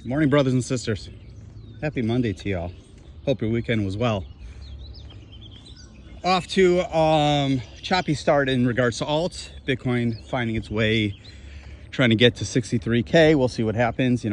Good morning, brothers and sisters. Happy Monday to y'all. Hope your weekend was well. Off to choppy start in regards to alt. Bitcoin finding its way, trying to get to 63K. We'll see what happens. We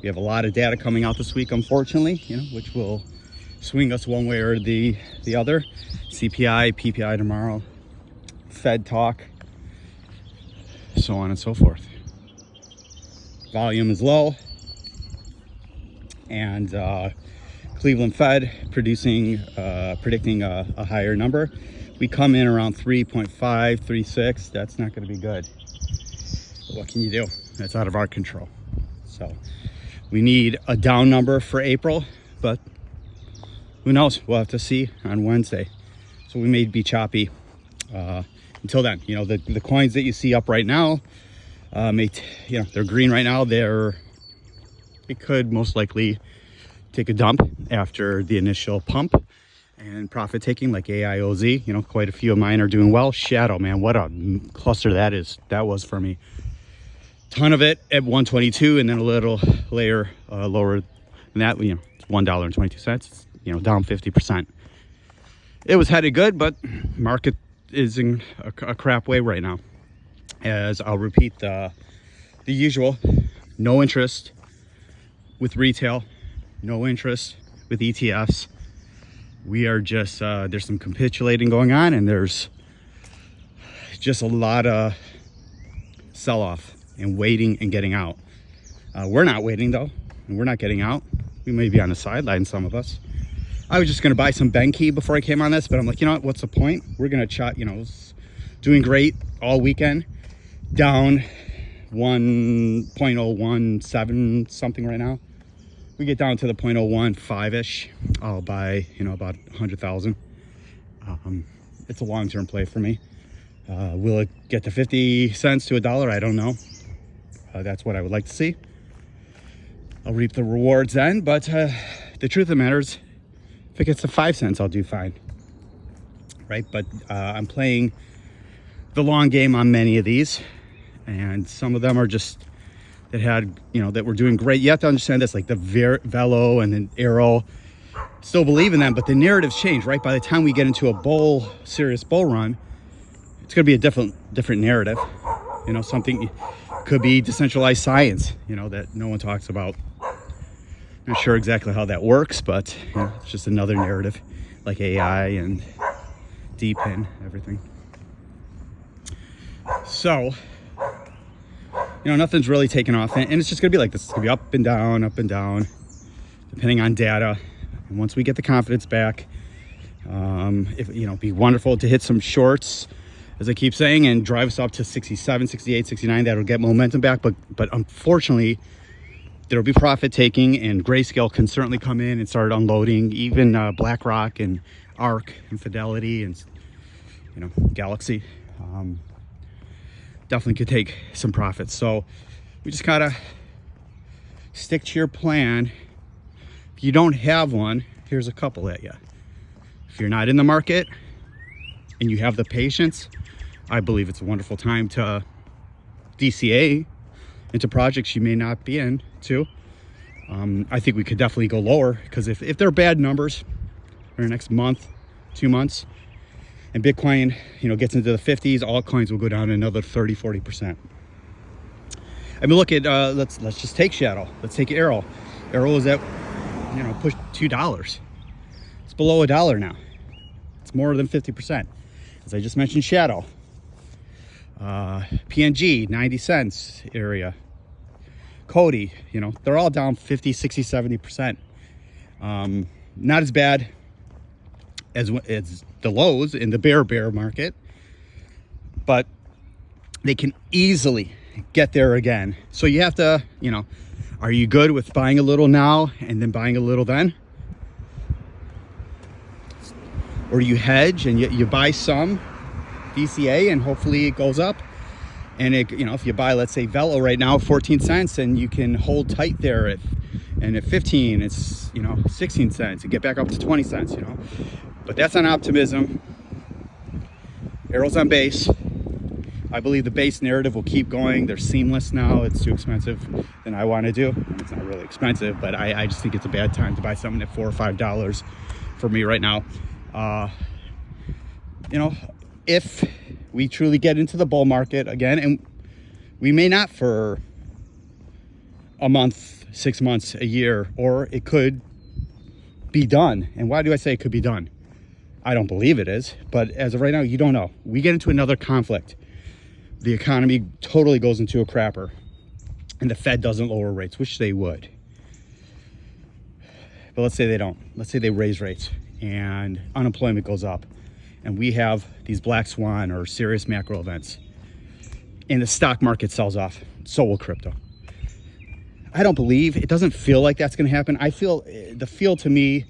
have a lot of data coming out this week, unfortunately, which will swing us one way or the other. CPI, PPI tomorrow, Fed talk, so on and so forth. Volume is low, and Cleveland Fed predicting a higher number. We come in around 3.5, 3.6. That's not going to be good. But what can you do? That's out of our control. So we need a down number for April, but who knows? We'll have to see on Wednesday. So we may be choppy until then. The coins that you see up right now, they're green right now. It could most likely take a dump after the initial pump and profit taking, like AIOZ. Quite a few of mine are doing well. Shadow, man, what a cluster that was for me. Ton of it at 122, and then a little layer lower than that. It's $1.22. Down 50%. It was headed good, but market is in a crap way right now. As I'll repeat the usual, no interest with retail, no interest with ETFs. We are just, there's some capitulating going on, and there's just a lot of sell-off and waiting and getting out. We're not waiting though, and we're not getting out. We may be on the sideline, some of us. I was just gonna buy some Benki before I came on this, but I'm like, what's the point? We're gonna chat, it's doing great all weekend. Down 1.017 something right now. We get down to the 0.015-ish. I'll buy, about 100,000. It's a long-term play for me. Will it get to 50 cents to $1? I don't know. That's what I would like to see. I'll reap the rewards then, but the truth of the matter is, if it gets to 5 cents, I'll do fine. Right? But I'm playing the long game on many of these, and some of them are just that were doing great. You have to understand this, like the Velo and then Arrow, still believe in them, but the narratives change, right? By the time we get into a serious bull run, it's going to be a different narrative. Something could be decentralized science, that no one talks about. Not sure exactly how that works, but it's just another narrative, like AI and deep in everything. So, nothing's really taken off, and it's just gonna be like this. It's gonna be up and down, depending on data. And once we get the confidence back, it'd be wonderful to hit some shorts, as I keep saying, and drive us up to 67, 68, 69. That'll get momentum back, but unfortunately, there'll be profit taking, and Grayscale can certainly come in and start unloading. Even BlackRock and ARK and Fidelity and Galaxy. Definitely could take some profits. So we just gotta stick to your plan. If you don't have one, here's a couple at you. If you're not in the market and you have the patience, I believe it's a wonderful time to DCA into projects you may not be in too. I think we could definitely go lower, because if they're bad numbers for the next month, 2 months, and Bitcoin, gets into the 50s, altcoins will go down another 30-40%. I mean, look at let's just take Shadow. Let's take Arrow. Arrow is at push $2. It's below $1 now. It's more than 50%. As I just mentioned, Shadow. PNG 90 cents area. Cody, they're all down 50, 60, 70%. Not as bad as the lows in the bear market, but they can easily get there again. So you have to, are you good with buying a little now and then buying a little then? Or you hedge and you buy some DCA and hopefully it goes up. And if you buy, let's say Velo right now, 14 cents, and you can hold tight there at 15, it's 16 cents, and get back up to 20 cents, But that's on optimism. Arrow's on base. I believe the base narrative will keep going. They're seamless now. It's too expensive than I want to do. It's not really expensive, but I just think it's a bad time to buy something at $4 or $5 for me right now. You know, if we truly get into the bull market again, and we may not for a month, 6 months, a year, or it could be done. And why do I say it could be done? I don't believe it is, but as of right now, you don't know. We get into another conflict. The economy totally goes into a crapper, and the Fed doesn't lower rates, which they would. But let's say they don't. Let's say they raise rates and unemployment goes up, and we have these black swan or serious macro events, and the stock market sells off. So will crypto. I don't believe, it doesn't feel like that's going to happen. I feel, the feel to me,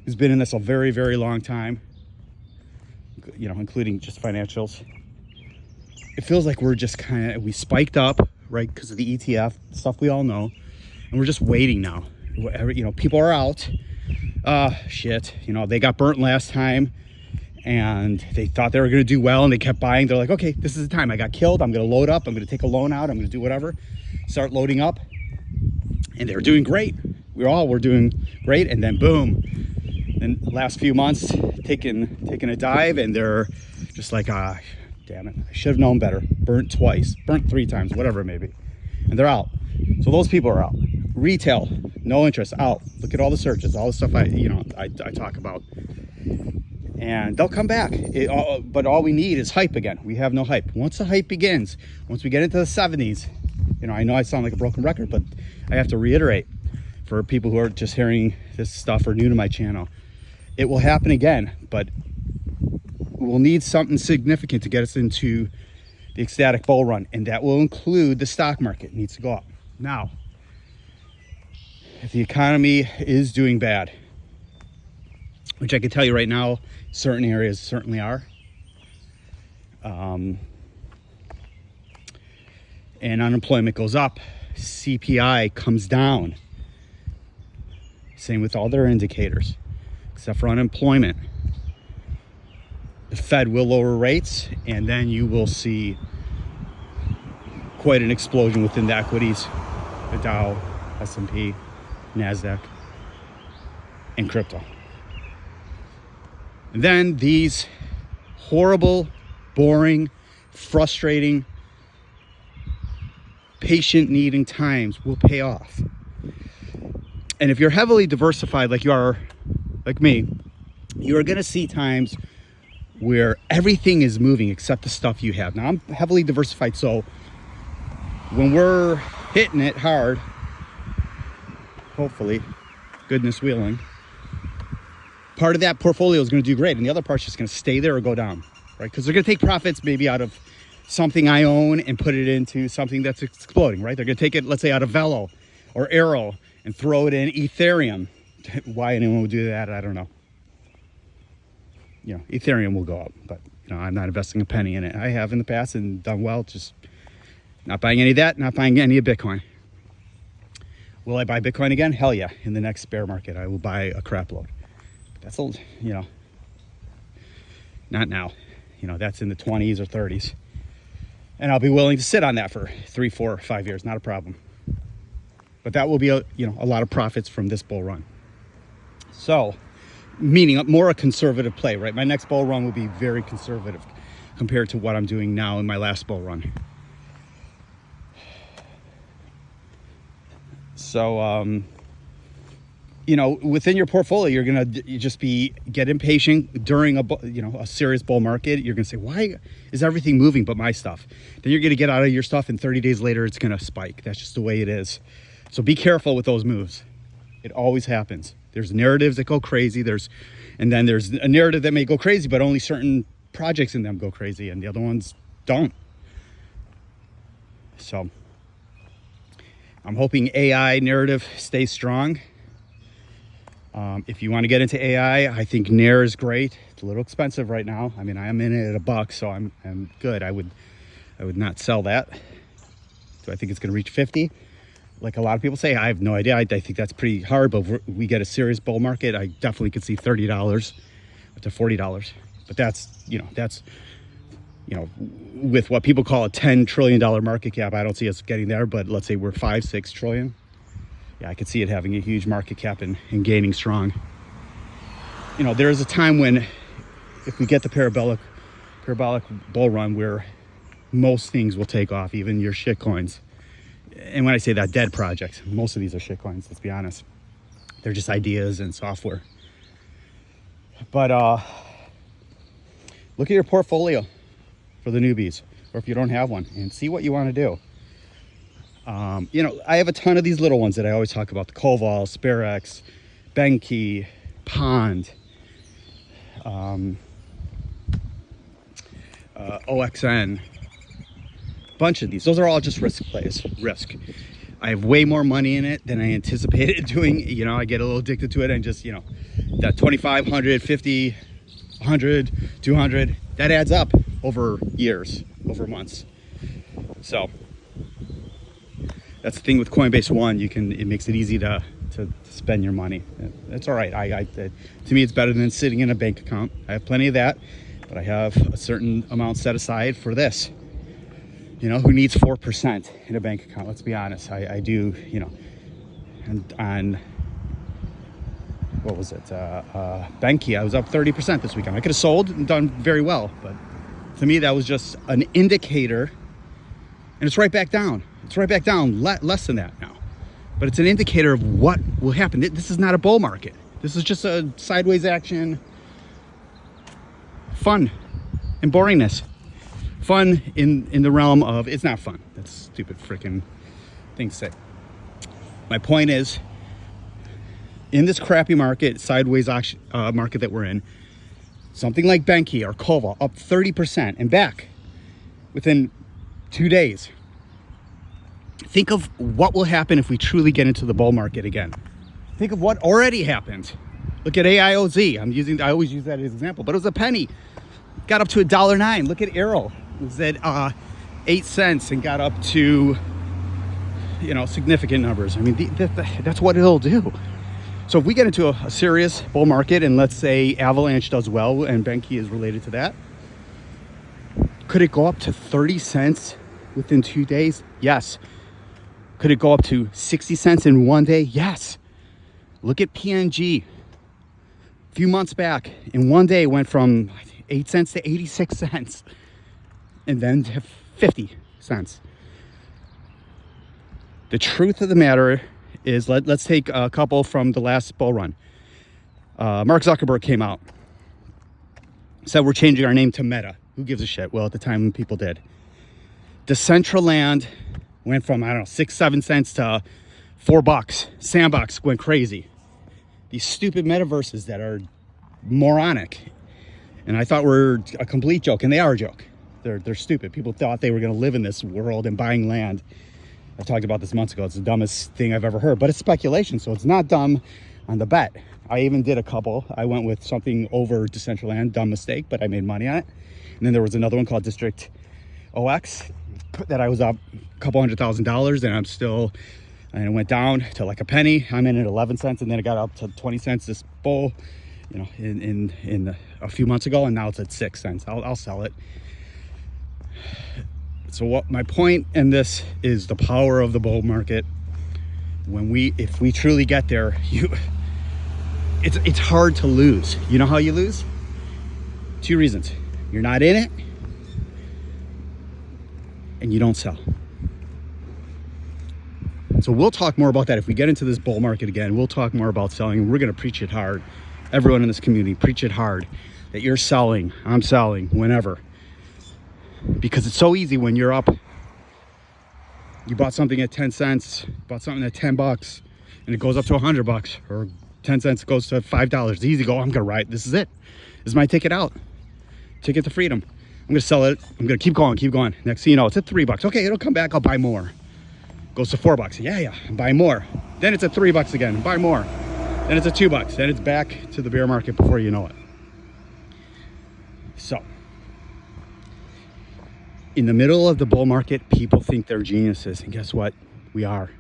who's been in this a very, very long time, you know, including just financials, it feels like we're just we spiked up, right, because of the ETF, stuff we all know, and we're just waiting now. You know, people are out. Shit, you know, they got burnt last time, and they thought they were going to do well, and they kept buying. They're like, okay, this is the time. I got killed. I'm going to load up. I'm going to take a loan out. I'm going to do whatever. Start loading up. And they were doing great. We're doing great, and then boom. And the last few months, taking a dive, and they're just like, damn it, I should have known better. Burnt twice, burnt 3 times, whatever it may be. And they're out. So those people are out. Retail, no interest, out. Look at all the searches, all the stuff I talk about. And they'll come back. But all we need is hype again. We have no hype. Once the hype begins, once we get into the 70s, you know I sound like a broken record, but I have to reiterate for people who are just hearing this stuff or new to my channel, it will happen again, but we'll need something significant to get us into the ecstatic bull run, and that will include the stock market. It needs to go up. Now, if the economy is doing bad, which I can tell you right now, certain areas certainly are, and unemployment goes up, CPI comes down. Same with all their indicators, except for unemployment. The Fed will lower rates, and then you will see quite an explosion within the equities, the Dow, S&P, NASDAQ, and crypto. And then these horrible, boring, frustrating, patient-needing times will pay off. And if you're heavily diversified like you are, like me, you are going to see times where everything is moving except the stuff you have. Now, I'm heavily diversified, so when we're hitting it hard, hopefully, goodness willing, part of that portfolio is going to do great, and the other part's just going to stay there or go down, right? Because they're going to take profits maybe out of something I own and put it into something that's exploding, right? They're going to take it, let's say, out of Velo or Arrow and throw it in Ethereum. Why anyone would do that, I don't know. You know, Ethereum will go up, but you know, I'm not investing a penny in it. I have in the past and done well, just not buying any of that, not buying any of Bitcoin. Will I buy Bitcoin again? Hell yeah. In the next bear market, I will buy a crap load. That's old, you know, not now. You know, that's in the 20s or 30s. And I'll be willing to sit on that for 3, 4, 5 years, not a problem. But that will be a lot of profits from this bull run. So, meaning more a conservative play, right? My next bull run will be very conservative compared to what I'm doing now in my last bull run. So, you know, within your portfolio, you're going to just get impatient during a serious bull market. You're going to say, why is everything moving but my stuff? Then you're going to get out of your stuff, and 30 days later, it's going to spike. That's just the way it is. So be careful with those moves. It always happens. There's narratives that go crazy. And then there's a narrative that may go crazy, but only certain projects in them go crazy, and the other ones don't. So I'm hoping AI narrative stays strong. If you want to get into AI, I think Nair is great. It's a little expensive right now. I mean, I am in it at $1, so I'm good. I would not sell that. Do I think it's going to reach 50? Like a lot of people say, I have no idea. I think that's pretty hard, but if we get a serious bull market, I definitely could see $30 to $40. But that's you know, with what people call a $10 trillion market cap. I don't see us getting there, but let's say we're 5-6 trillion. Yeah, I could see it having a huge market cap and gaining strong. You know, there is a time when, if we get the parabolic bull run, where most things will take off, even your shit coins. And when I say that, dead projects, most of these are shit coins, let's be honest. They're just ideas and software. But look at your portfolio for the newbies, or if you don't have one, and see what you want to do. You know, I have a ton of these little ones that I always talk about: the Koval, SpareX, Benki, Pond, OXN, bunch of these. Those are all just risk plays. I have way more money in it than I anticipated doing. You know, I get a little addicted to it, and just, you know, that 25, 100, 50, 100, 200, that adds up over years, over months. So that's the thing with Coinbase One. It makes it easy to spend your money. That's all right. To me, it's better than sitting in a bank account. I have plenty of that, but I have a certain amount set aside for this. You know, who needs 4% in a bank account? Let's be honest. I do, you know. And on, what was it? Benki, I was up 30% this weekend. I could have sold and done very well, but to me, that was just an indicator. And it's right back down. It's right back down, less than that now. But it's an indicator of what will happen. This is not a bull market. This is just a sideways action. Fun and boringness. Fun in the realm of, it's not fun. That's a stupid freaking thing to say. My point is, in this crappy market, sideways market that we're in, something like Benki or Koval up 30% and back within 2 days. Think of what will happen if we truly get into the bull market again. Think of what already happened. Look at AIOZ. I always use that as an example, but it was a penny. Got up to $1.09. Look at Arrow. It was at 8 cents and got up to, you know, significant numbers. I mean, that's what it'll do. So if we get into a serious bull market, and let's say Avalanche does well and Benki is related to that, could it go up to 30 cents within 2 days? Yes. Could it go up to 60 cents in 1 day? Yes. Look at PNG. A few months back, in 1 day, it went from 8 cents to 86 cents. And then to 50 cents. The truth of the matter is, let's take a couple from the last bull run. Mark Zuckerberg came out, said we're changing our name to Meta. Who gives a shit? Well, at the time, people did. Decentraland went from, I don't know, 6-7 cents to $4. Sandbox went crazy. These stupid metaverses that are moronic, and I thought were a complete joke, and they are a joke. They're stupid. People thought they were going to live in this world and buying land. I talked about this months ago. It's the dumbest thing I've ever heard, but it's speculation, so it's not dumb on the bet. I even did a couple. I went with something over Decentraland, dumb mistake, but I made money on it. And then there was another one called District OX that I was up a couple $100,000, and it went down to like a penny. I'm in at 11 cents, and then it got up to 20 cents this bull, you know, in a few months ago, and now it's at 6 cents. I'll sell it. So what my point in this is, the power of the bull market. If we truly get there, it's hard to lose. You know how you lose? 2 reasons. You're not in it, and you don't sell. So we'll talk more about that if we get into this bull market again. We'll talk more about selling. We're going to preach it hard. Everyone in this community, preach it hard that you're selling, I'm selling, whenever. Because it's so easy when you're up. You bought something at 10 cents, bought something at $10, and it goes up to $100, or 10 cents goes to $5. It's easy to go, I'm gonna ride, this is it. This is my ticket out. Ticket to freedom. I'm gonna sell it, I'm gonna keep going. Next thing you know, it's at $3. Okay, it'll come back, I'll buy more. Goes to $4. Yeah, buy more. Then it's at $3 again, buy more. Then it's at $2. Then it's back to the bear market before you know it. So, in the middle of the bull market, people think they're geniuses, and guess what? We are.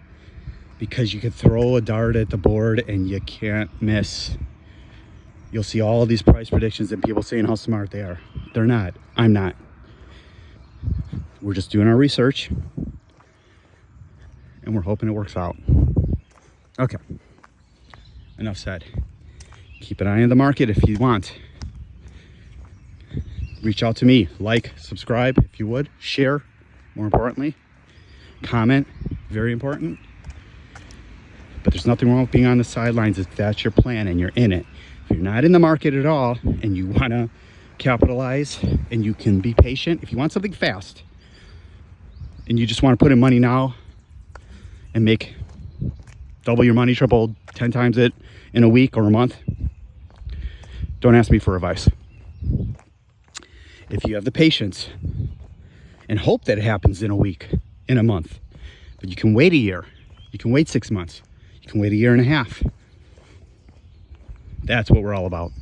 Because you could throw a dart at the board and you can't miss. You'll see all these price predictions and people saying how smart they are. They're not. I'm not. We're just doing our research and we're hoping it works out. Okay, enough said. Keep an eye on the market if you want. Reach out to me, like, subscribe if you would, share, more importantly, comment, very important. But there's nothing wrong with being on the sidelines if that's your plan and you're in it. If you're not in the market at all and you want to capitalize and you can be patient, if you want something fast and you just want to put in money now and make double your money, triple, 10 times it in a week or a month, don't ask me for advice. If you have the patience and hope that it happens in a week, in a month, but you can wait a year, you can wait 6 months, you can wait a year and a half. That's what we're all about.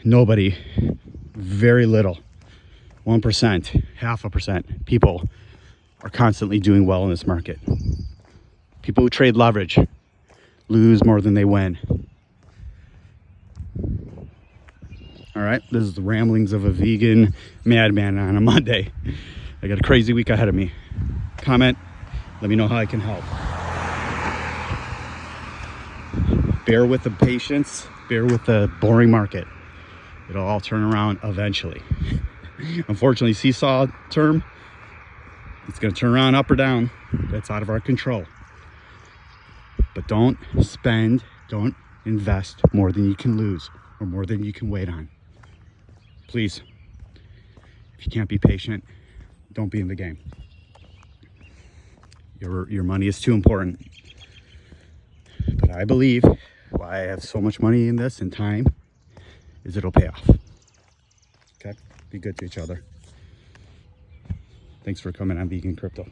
Nobody, very little, 1%, 0.5% people are constantly doing well in this market. People who trade leverage lose more than they win. All right, this is the ramblings of a vegan madman on a Monday. I got a crazy week ahead of me. Comment, let me know how I can help. Bear with the patience, bear with the boring market. It'll all turn around eventually. Unfortunately, seesaw term, it's gonna turn around up or down. That's out of our control. But don't spend, don't invest more than you can lose or more than you can wait on. Please, if you can't be patient, don't be in the game. Your money is too important. But I believe why I have so much money in this and time is it'll pay off. Okay? Be good to each other. Thanks for coming on Vegan Crypto.